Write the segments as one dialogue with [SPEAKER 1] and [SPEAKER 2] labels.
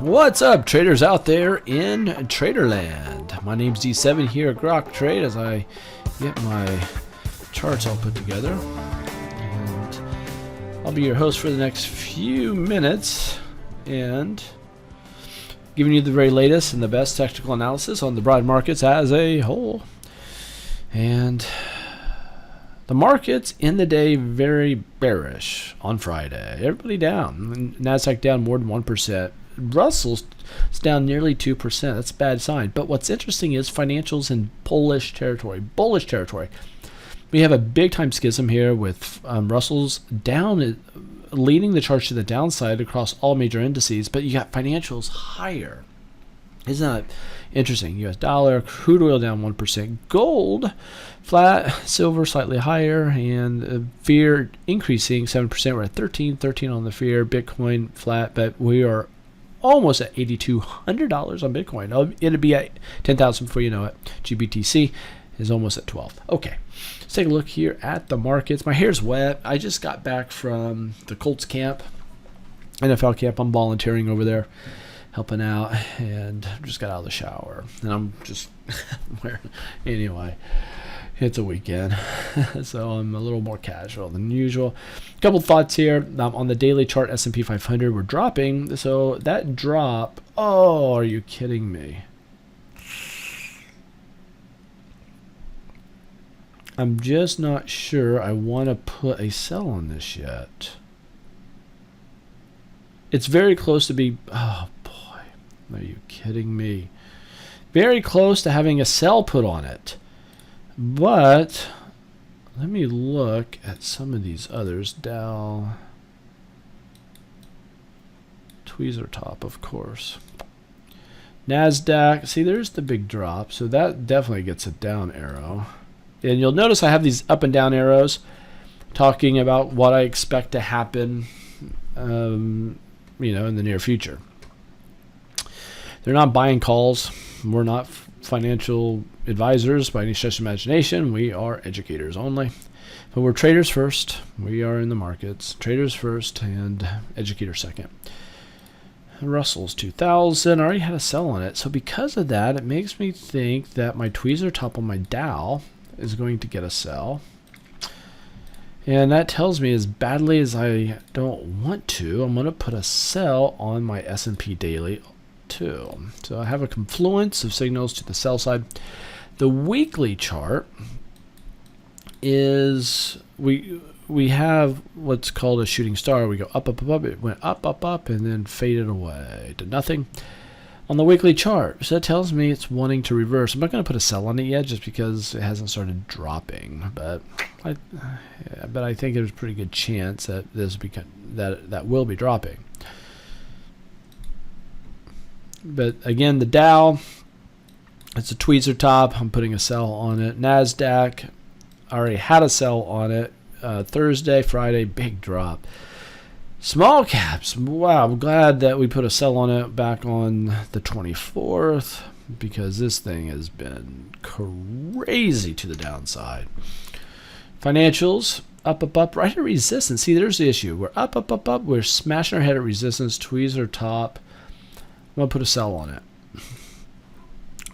[SPEAKER 1] What's up, traders out there in Traderland? My name's D7 here at Grok Trade as I get my charts all put together. And I'll be your host for the next few minutes and giving you the very latest and the best technical analysis on the broad markets as a whole. And the markets in the day very bearish on Friday. Everybody down. NASDAQ down more than 1%. Russell's down nearly 2%. That's a bad sign. But what's interesting is financials in bullish territory. We have a big time schism here with Russell's down, leading the charts to the downside across all major indices. But you got financials higher. Isn't that interesting? U.S. dollar, crude oil down 1%, gold flat, silver slightly higher, and fear increasing 7%. We're at 13 on the fear. Bitcoin flat, but we are almost at $8,200 on Bitcoin. It'll be at 10,000 before you know it. GBTC is almost at 12. Okay, let's take a look here at the markets. My hair's wet. I just got back from the Colts camp, NFL camp. I'm volunteering over there, helping out, and just got out of the shower. And I'm just wearing, anyway, it's a weekend, so I'm a little more casual than usual. A couple thoughts here. On the daily chart, S&P 500, we're dropping. So that drop, oh, are you kidding me? I'm just not sure I want to put a sell on this yet. It's very close to be, oh boy, are you kidding me? Very close to having a sell put on it. But let me look at some of these others. Dow, tweezer top, of course. NASDAQ, see, there's the big drop, so that definitely gets a down arrow. And you'll notice I have these up and down arrows talking about what I expect to happen, in the near future. They're not buying calls. We're not financial advisors by any stretch of imagination. We are educators only. But we're traders first. We are in the markets. Traders first and educators second. Russell's 2000. I already had a sell on it. So because of that, it makes me think that my tweezer top on my Dow is going to get a sell. And that tells me, as badly as I don't want to, I'm going to put a sell on my S&P daily too. So I have a confluence of signals to the sell side. The weekly chart is we have what's called a shooting star. We go up. It went up, and then faded away to nothing on the weekly chart. So that tells me it's wanting to reverse. I'm not going to put a sell on it yet, just because it hasn't started dropping. But I think there's a pretty good chance that that will be dropping. But again, the Dow, it's a tweezer top. I'm putting a sell on it. NASDAQ, I already had a sell on it. Thursday, Friday, big drop. Small caps, wow, I'm glad that we put a sell on it back on the 24th, because this thing has been crazy to the downside. Financials, up, right at resistance. See, there's the issue. We're up. We're smashing our head at resistance. Tweezer top. I'm going to put a sell on it.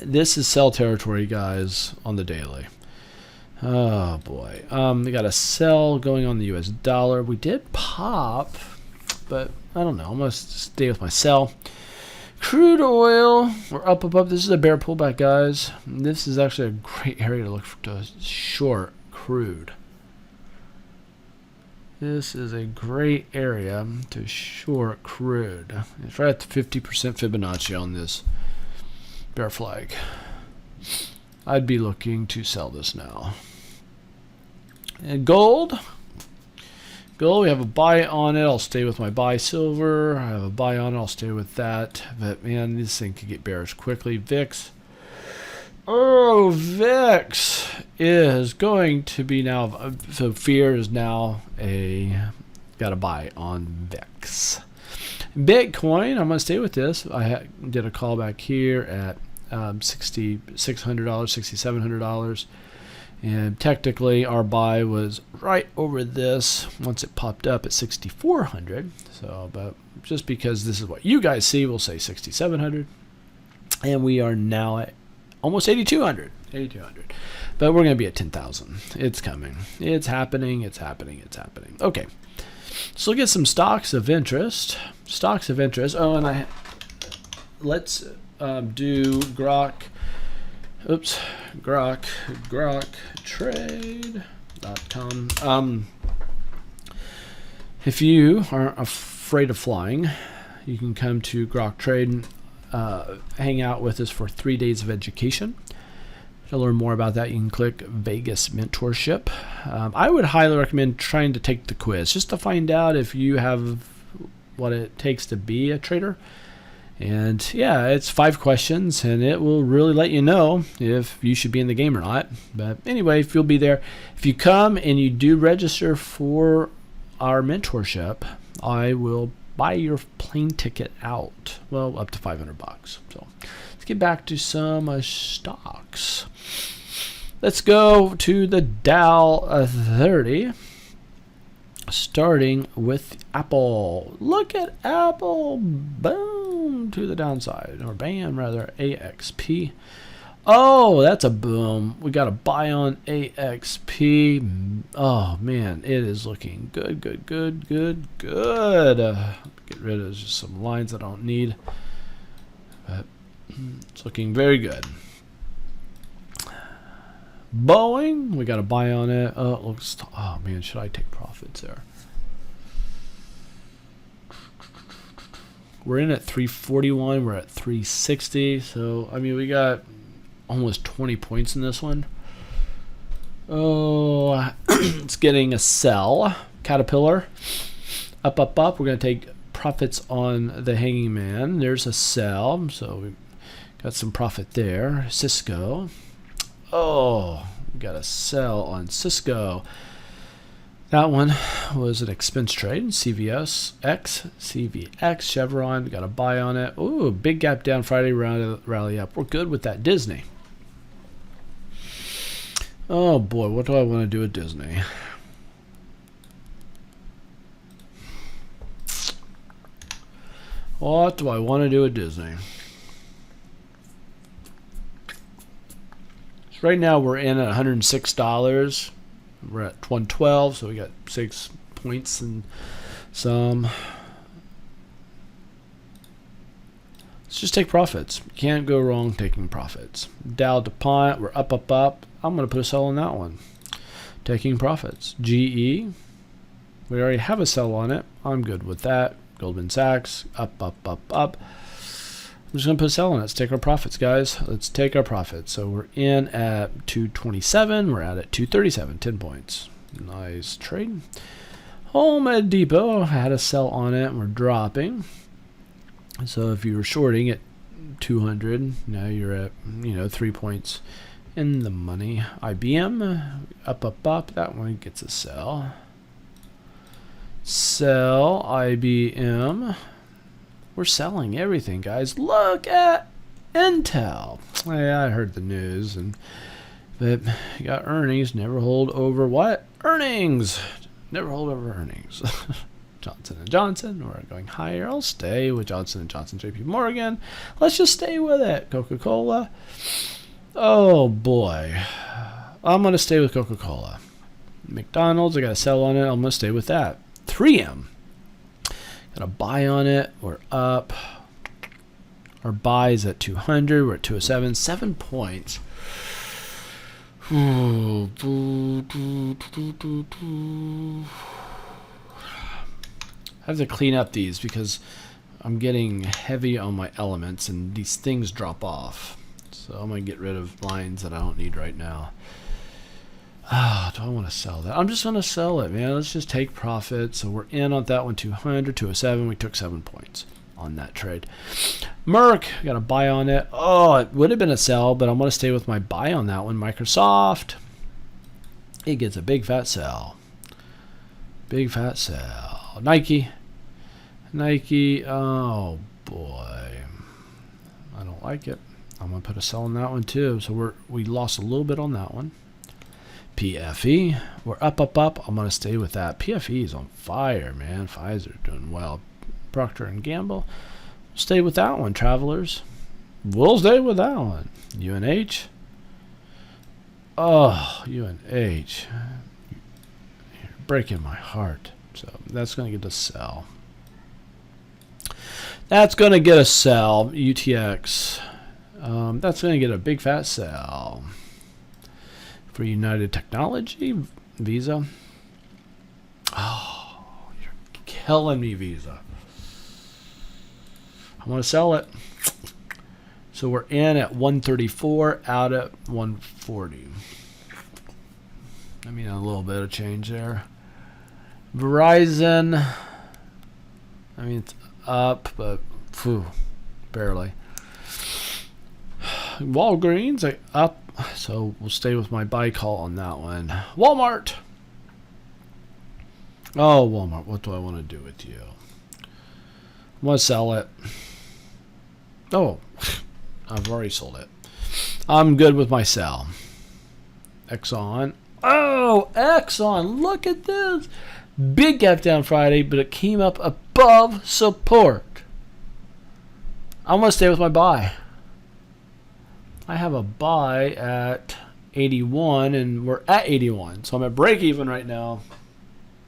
[SPEAKER 1] This is sell territory, guys, on the daily. Oh, boy. We got a sell going on the U.S. dollar. We did pop, but I don't know. I'm going to stay with my sell. Crude oil, we're up. This is a bear pullback, guys. This is actually a great area to look to short crude. This is a great area to short crude. It's right at the 50% Fibonacci on this bear flag. I'd be looking to sell this now. And gold, we have a buy on it. I'll stay with my buy. Silver, I have a buy on it. I'll stay with that. But man, this thing could get bearish quickly. VIX. Oh, VIX is going to be now, so fear is now got a buy on VIX. Bitcoin, I'm going to stay with this. I did a call back here at $6,600, $6,700. And technically our buy was right over this once it popped up at 6,400. So, but just because this is what you guys see, we'll say 6,700. And we are now at almost 8,200. 8,200. But we're going to be at 10,000. It's coming. It's happening. It's happening. It's happening. Okay. So look at some stocks of interest. Stocks of interest. Oh, and let's do Grok. Oops. GrokTrade.com. If you aren't afraid of flying, you can come to Grok Trade, hang out with us for 3 days of education. To learn more about that, you can click Vegas Mentorship. I would highly recommend trying to take the quiz just to find out if you have what it takes to be a trader. And yeah, it's 5 questions, and it will really let you know if you should be in the game or not. But anyway, if you'll be there, if you come and you do register for our mentorship, I will buy your plane ticket out. Well, up to $500. So let's get back to some stocks. Let's go to the Dow 30. Starting with Apple. Look at Apple. Boom to the downside. Or bam, rather. AXP. Oh, that's a boom. We got a buy on AXP. Oh, man. It is looking good, good, good, good, good. Get rid of just some lines I don't need. But it's looking very good. Boeing, we got a buy on it. Oh, it looks. Oh man, should I take profits there? We're in at 341. We're at 360. So I mean, we got almost 20 points in this one. Oh, it's getting a sell. Caterpillar, up, up, up. We're gonna take profits on the hanging man. There's a sell. So we got some profit there. Cisco. Oh, we got a sell on Cisco. That one was an expense trade. CVX, Chevron, got a buy on it. Ooh, big gap down Friday, rally up. We're good with that. Disney. Oh boy, what do I want to do with Disney? What do I want to do with Disney? Right now we're in at $106. We're at 112, so we got 6 points and some. Let's just take profits. You can't go wrong taking profits. Dow DuPont, we're up, up, up. I'm going to put a sell on that one. Taking profits. GE, we already have a sell on it. I'm good with that. Goldman Sachs, up, up, up, up. I'm just going to put a sell on it. Let's take our profits, guys. Let's take our profits. So we're in at 227. We're out at 237. 10 points. Nice trade. Home Depot had a sell on it. We're dropping. So if you were shorting at 200, now you're at 3 points in the money. IBM, up, up, up. That one gets a sell. Sell IBM. We're selling everything, guys. Look at Intel. Yeah, I heard the news, but you got earnings. Never hold over what? Earnings. Never hold over earnings. Johnson & Johnson. We're going higher. I'll stay with Johnson & Johnson, JP Morgan. Let's just stay with it. Coca-Cola. Oh, boy. I'm going to stay with Coca-Cola. McDonald's, I got a sell on it. I'm going to stay with that. 3M. Got a buy on it. We're up. Our buy is at 200. We're at 207. 7 points. I have to clean up these because I'm getting heavy on my elements and these things drop off. So I'm going to get rid of lines that I don't need right now. Do I want to sell that? I'm just going to sell it, man. Let's just take profit. So we're in on that one, 200, 207. We took 7 points on that trade. Merck, got a buy on it. Oh, it would have been a sell, but I'm going to stay with my buy on that one. Microsoft, it gets a big fat sell. Big fat sell. Nike, oh boy. I don't like it. I'm going to put a sell on that one too. So we lost a little bit on that one. PFE, we're up, up, up. I'm going to stay with that. PFE is on fire, man. Pfizer doing well. Procter and Gamble. Stay with that one, travelers. We'll stay with that one. UNH. Oh, UNH. You're breaking my heart. So that's going to get a sell. That's going to get a sell. UTX. That's going to get a big fat sell. For United Technology, Visa. Oh, you're killing me, Visa. I want to sell it. So we're in at 134, out at 140. I mean, a little bit of change there. Verizon, I mean, it's up, but barely. Walgreens, up, so we'll stay with my buy call on that one. Walmart. Oh, Walmart, what do I want to do with you? I want to sell it. Oh, I've already sold it. I'm good with my sell. Exxon. Oh, Exxon, look at this. Big gap down Friday, but it came up above support. I'm going to stay with my buy. I have a buy at 81, and we're at 81. So I'm at break even right now.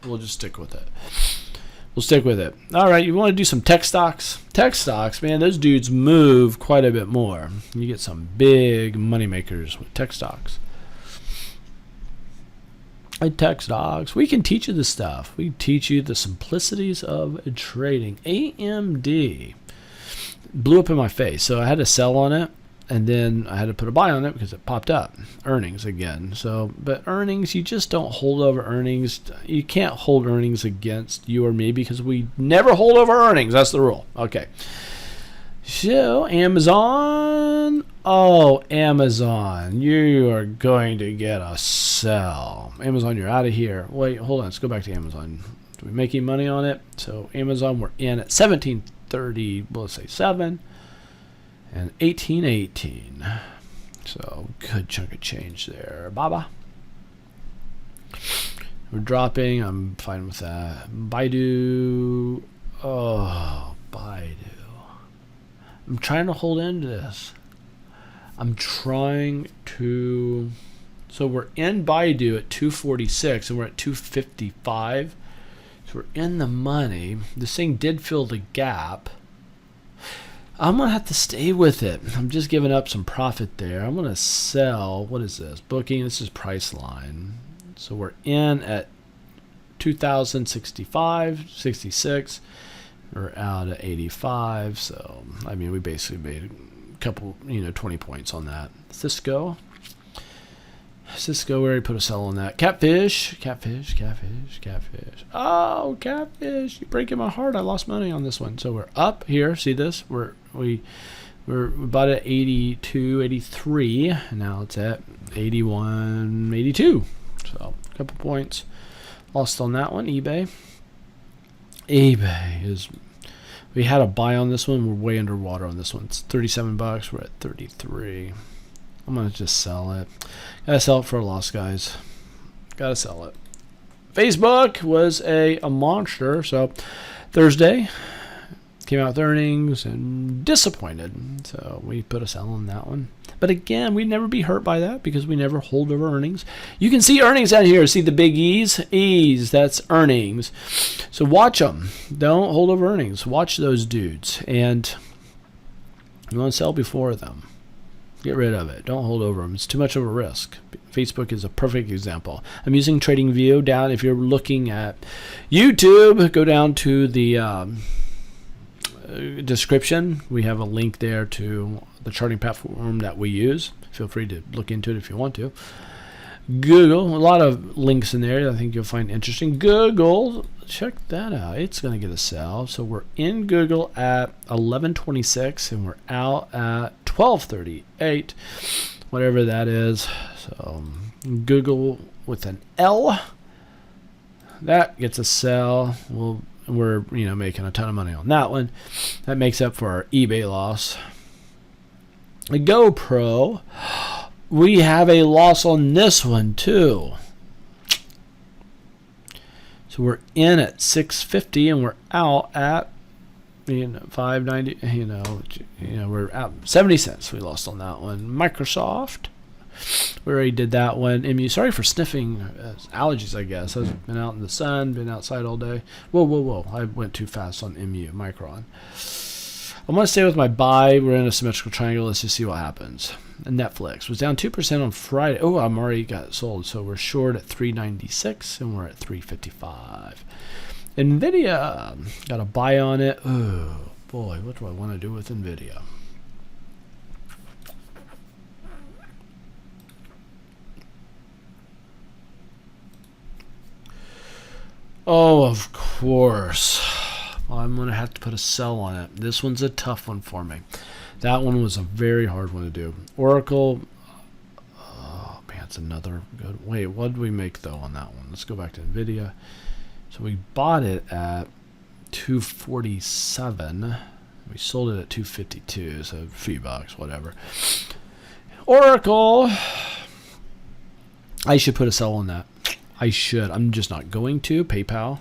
[SPEAKER 1] We'll just stick with it. We'll stick with it. All right, you want to do some tech stocks? Tech stocks, man, those dudes move quite a bit more. You get some big money makers with tech stocks. Tech stocks, we can teach you this stuff. We teach you the simplicities of trading. AMD blew up in my face, so I had to sell on it, and then I had to put a buy on it because it popped up. Earnings again. So, but earnings, you just don't hold over earnings. You can't hold earnings against you or me because we never hold over earnings. That's the rule. Okay. So, Amazon. Oh, Amazon. You are going to get a sell. Amazon, you're out of here. Wait, hold on. Let's go back to Amazon. Are we making money on it? So, Amazon, we're in at 1730. Well, let's say 7. And 1818. So, good chunk of change there. Baba. We're dropping. I'm fine with that. Baidu. Oh, Baidu. I'm trying to hold into this. I'm trying to. So we're in Baidu at 246 and we're at 255. So we're in the money. This thing did fill the gap. I'm going to have to stay with it. I'm just giving up some profit there. I'm going to sell. What is this? Booking. This is price line. So we're in at 2,065, 66. We're out at 85. So, I mean, we basically made a couple, 20 points on that. Cisco, we already put a sell on that. Catfish. Oh, Catfish. You're breaking my heart. I lost money on this one. So we're up here. See this? We bought it at 82, 83. And now it's at 81, 82. So a couple points. Lost on that one. eBay is, we had a buy on this one. We're way underwater on this one. It's $37. We're at 33. I'm going to just sell it. Gotta sell it for a loss, guys. Gotta sell it. Facebook was a monster. So Thursday came out with earnings and disappointed. So we put a sell on that one. But again, we'd never be hurt by that because we never hold over earnings. You can see earnings out here. See the big E's? E's, that's earnings. So watch them. Don't hold over earnings. Watch those dudes. And you want to sell before them. Get rid of it. Don't hold over them. It's too much of a risk. Facebook is a perfect example. I'm using TradingView down. If you're looking at YouTube, go down to the description. We have a link there to the charting platform that we use. Feel free to look into it if you want to. Google, a lot of links in there I think you'll find interesting. Google, check that out. It's going to get a sell. So we're in Google at 1126 and we're out at 1238, whatever that is. So Google with an L, that gets a sell. We're making a ton of money on that one. That makes up for our eBay loss. A GoPro, we have a loss on this one too. So we're in at 650 and we're out at 590. We're out 70 cents. We lost on that one. Microsoft. We already did that one. MU. Sorry for sniffing allergies. I guess I've been out in the sun, been outside all day. Whoa! I went too fast on MU. Micron. I'm going to stay with my buy. We're in a symmetrical triangle. Let's just see what happens. And Netflix was down 2% on Friday. Oh, I'm already got sold. So we're short at 396 and we're at 355. NVIDIA, got a buy on it. Oh, boy, what do I want to do with NVIDIA? Oh, of course. I'm going to have to put a sell on it. This one's a tough one for me. That one was a very hard one to do. Oracle, oh man, it's another good. Wait, what did we make though on that one? Let's go back to NVIDIA. So we bought it at 247. We sold it at 252, so a few bucks, whatever. Oracle, I should put a sell on that. I should. I'm just not going to. PayPal.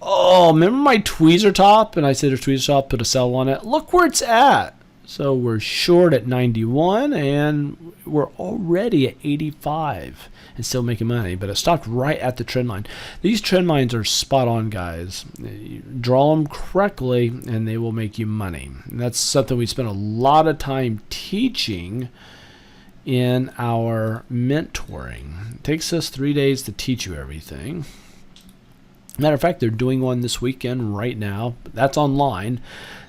[SPEAKER 1] Oh, remember my tweezer top? And I said there's tweezer top, put a sell on it. Look where it's at. So we're short at 91, and we're already at 85 and still making money. But it stopped right at the trend line. These trend lines are spot on, guys. You draw them correctly, and they will make you money. And that's something we spent a lot of time teaching in our mentoring. It takes us 3 days to teach you everything. Matter of fact, they're doing one this weekend right now. That's online.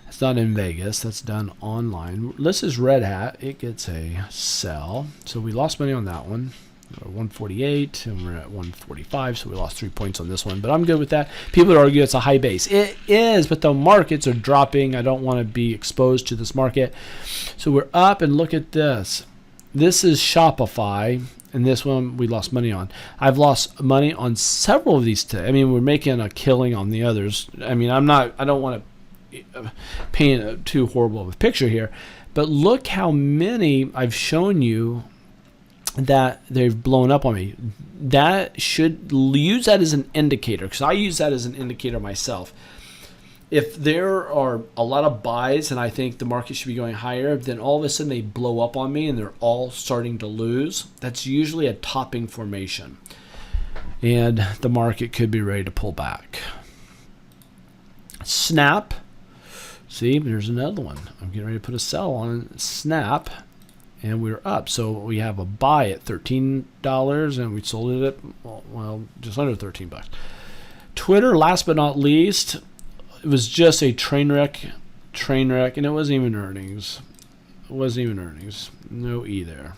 [SPEAKER 1] It's not in Vegas. That's done online. This is Red Hat. It gets a sell. So we lost money on that one. 148, and we're at 145, so we lost 3 points on this one. But I'm good with that. People would argue it's a high base. It is, but the markets are dropping. I don't want to be exposed to this market. So we're up, and look at this. This is Shopify. And this one we lost money on. I've lost money on several of these today. I mean, we're making a killing on the others. I mean, I don't want to paint a too horrible of a picture here, but look how many I've shown you that they've blown up on me. That should use that as an indicator, because I use that as an indicator myself. If there are a lot of buys and I think the market should be going higher, then all of a sudden they blow up on me and they're all starting to lose. That's usually a topping formation. And the market could be ready to pull back. Snap. See, there's another one. I'm getting ready to put a sell on Snap. And we're up. So we have a buy at $13 and we sold it at, well, just under 13 bucks. Twitter, last but not least, it was just a train wreck, and it wasn't even earnings. No either.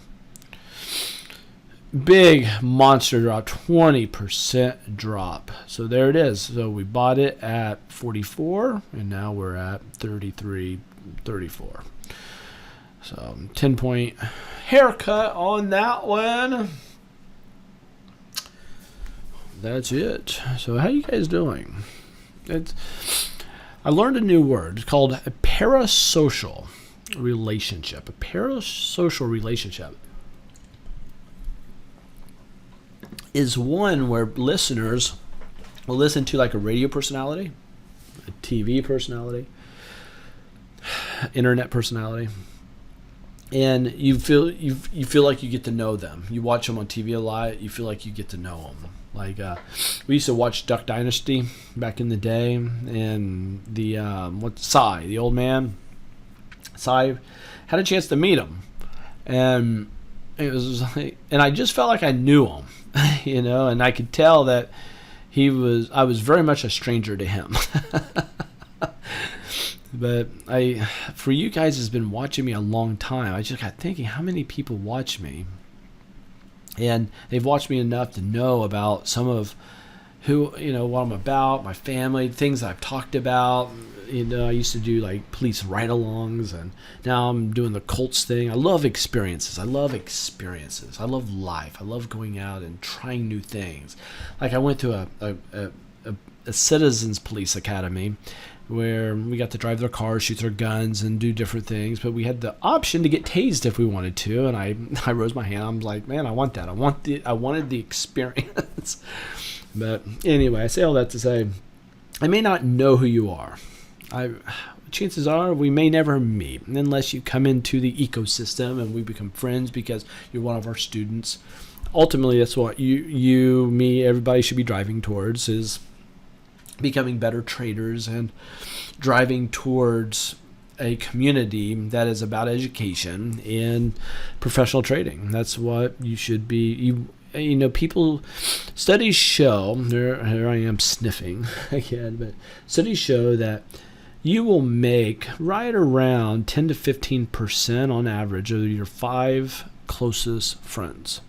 [SPEAKER 1] Big monster drop, 20% drop. So there it is. So we bought it at 44, and now we're at 33, 34. So 10-point haircut on that one. That's it. So how you guys doing? I learned a new word. It's called a parasocial relationship. A parasocial relationship is one where listeners will listen to like a radio personality, a TV personality, internet personality, and you feel like you get to know them. You watch them on TV a lot. You feel like you get to know them. Like we used to watch Duck Dynasty back in the day, and the the old man, Cy, had a chance to meet him, and it was like, and I just felt like I knew him, and I could tell that I was very much a stranger to him. But for you guys has been watching me a long time. I just got thinking, how many people watch me? And they've watched me enough to know about some of who, what I'm about, my family, things I've talked about. I used to do like police ride-alongs, and now I'm doing the Colts thing. I love experiences. I love life. I love going out and trying new things. Like I went to a citizens police academy where we got to drive their cars, shoot their guns, and do different things. But we had the option to get tased if we wanted to, and I rose my hand. I'm like, man, I want that. I wanted the experience. But anyway, I say all that to say, I may not know who you are. Chances are we may never meet unless you come into the ecosystem and we become friends because you're one of our students. Ultimately, that's what you, me, everybody should be driving towards, is becoming better traders and driving towards a community that is about education and professional trading. That's what you should be. You know, studies show, here I am sniffing again, but studies show that you will make right around 10 to 15% on average of your 5 closest friends,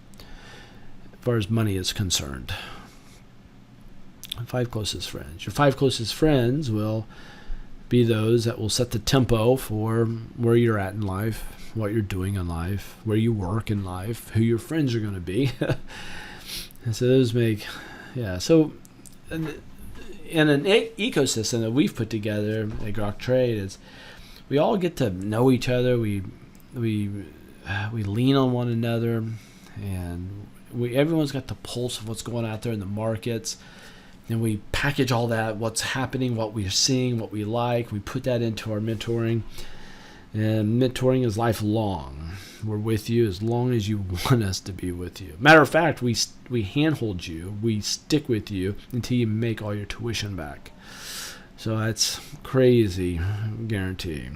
[SPEAKER 1] as far as money is concerned. 5 closest friends. Your 5 closest friends will be those that will set the tempo for where you're at in life, what you're doing in life, where you work in life, who your friends are going to be. And so those make, so in an ecosystem that we've put together at Grok Trade, is we all get to know each other. We lean on one another, and everyone's got the pulse of what's going out there in the markets. And we package all that, what's happening, what we're seeing, what we like. We put that into our mentoring. And mentoring is lifelong. We're with you as long as you want us to be with you. Matter of fact, we handhold you. We stick with you until you make all your tuition back. So that's crazy, guarantee.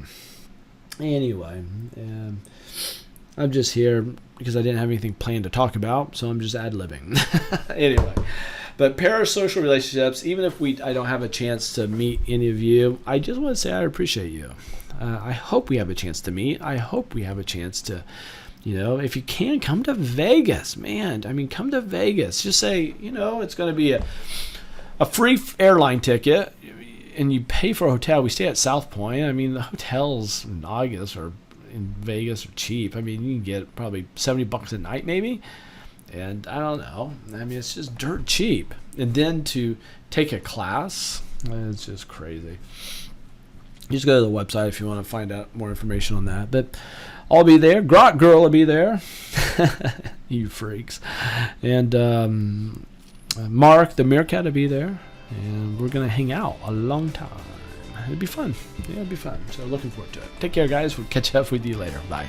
[SPEAKER 1] Anyway, I'm just here because I didn't have anything planned to talk about, so I'm just ad-libbing. Anyway. But parasocial relationships, even if I don't have a chance to meet any of you, I just want to say I appreciate you. I hope we have a chance to meet. I hope we have a chance to, if you can, come to Vegas, man. I mean, come to Vegas. Just say, it's going to be a free airline ticket, and you pay for a hotel. We stay at South Point. I mean, the hotels in August or in Vegas are cheap. I mean, you can get probably $70 a night maybe. And I don't know. I mean, it's just dirt cheap. And then to take a class, it's just crazy. Just go to the website if you want to find out more information on that. But I'll be there. Grok Girl will be there. You freaks. And Mark, the meerkat, will be there. And we're going to hang out a long time. It'll be fun. Yeah, it'll be fun. So looking forward to it. Take care, guys. We'll catch up with you later. Bye.